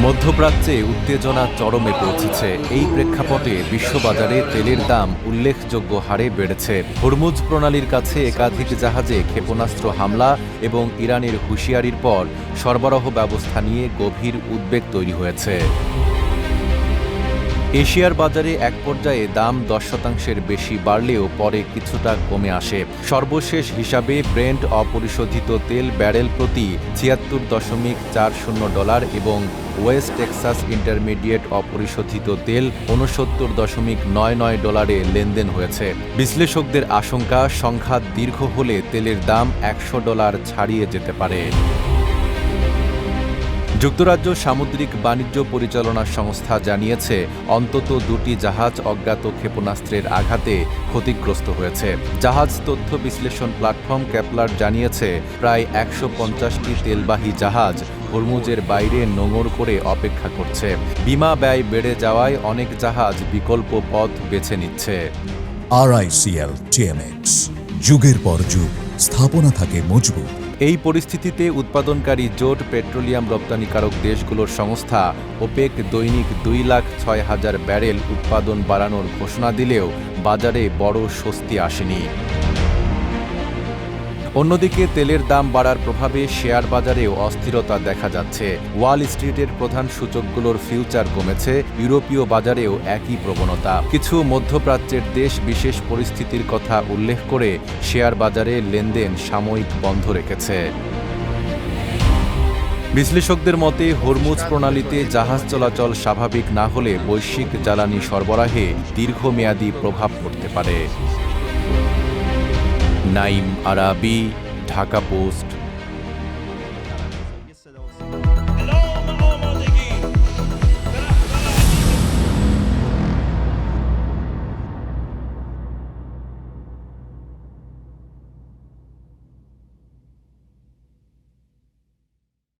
মধ্যপ্রাচ্যে উত্তেজনা চরমে পৌঁছেছে। এই প্রেক্ষাপটে বিশ্ববাজারে তেলের দাম উল্লেখযোগ্য হারে বেড়েছে। হরমুজ প্রণালীর কাছে একাধিক জাহাজে ক্ষেপণাস্ত্র হামলা এবং ইরানের হুঁশিয়ারির পর সরবরাহ ব্যবস্থা নিয়ে গভীর উদ্বেগ তৈরি হয়েছে। এশিয়ার বাজারে এক পর্যায়ে দাম 10% বেশি বাড়লেও পরে কিছুটা কমে আসে। সর্বশেষ হিসাবে ব্রেন্ট অপরিশোধিত তেল ব্যারেল প্রতি $76.40 এবং ওয়েস্ট টেক্সাস ইন্টারমিডিয়েট অপরিশোধিত তেল $69.99 লেনদেন হয়েছে। বিশ্লেষকদের আশঙ্কা, সংঘাত দীর্ঘ হলে তেলের দাম $100 ছাড়িয়ে যেতে পারে। যুক্তরাজ্য সামুদ্রিক বাণিজ্য পরিচালনা সংস্থা জানিয়েছে, অন্তত 2টি জাহাজ অজ্ঞাত ক্ষেপণাস্ত্রের আঘাতে ক্ষতিগ্রস্ত হয়েছে। জাহাজ তথ্য বিশ্লেষণ প্ল্যাটফর্ম কেপলার জানিয়েছে, প্রায় 150টি তেলবাহী জাহাজ হরমুজের বাইরে নোঙর করে অপেক্ষা করছে। বিমা ব্যয় বেড়ে যাওয়ায় অনেক জাহাজ বিকল্প পথ বেছে নিচ্ছে। RICL TMX, যুগের পর যুগ স্থাপনা থাকে মজবুত। এই পরিস্থিতিতে উৎপাদনকারী জোট পেট্রোলিয়াম রপ্তানিকারক দেশগুলোর সংস্থা ওপেক দৈনিক 2,06,000 ব্যারেল উৎপাদন বাড়ানোর ঘোষণা দিলেও বাজারে বড় স্বস্তি আসেনি। অন্যদিকে তেলের দাম বাড়ার প্রভাবে শেয়ার বাজারেও অস্থিরতা দেখা যাচ্ছে। ওয়াল স্ট্রিটের প্রধান সূচকগুলোর ফিউচার কমেছে। ইউরোপীয় বাজারেও একই প্রবণতা। কিছু মধ্যপ্রাচ্যের দেশ বিশেষ পরিস্থিতির কথা উল্লেখ করে শেয়ার বাজারে লেনদেন সাময়িক বন্ধ রেখেছে। বিশ্লেষকদের মতে, হরমুজ প্রণালীতে জাহাজ চলাচল স্বাভাবিক না হলে বৈশ্বিক জ্বালানি সরবরাহে দীর্ঘমেয়াদী প্রভাব পড়তে পারে। নাইম আরাবি, ঢাকা পোস্ট।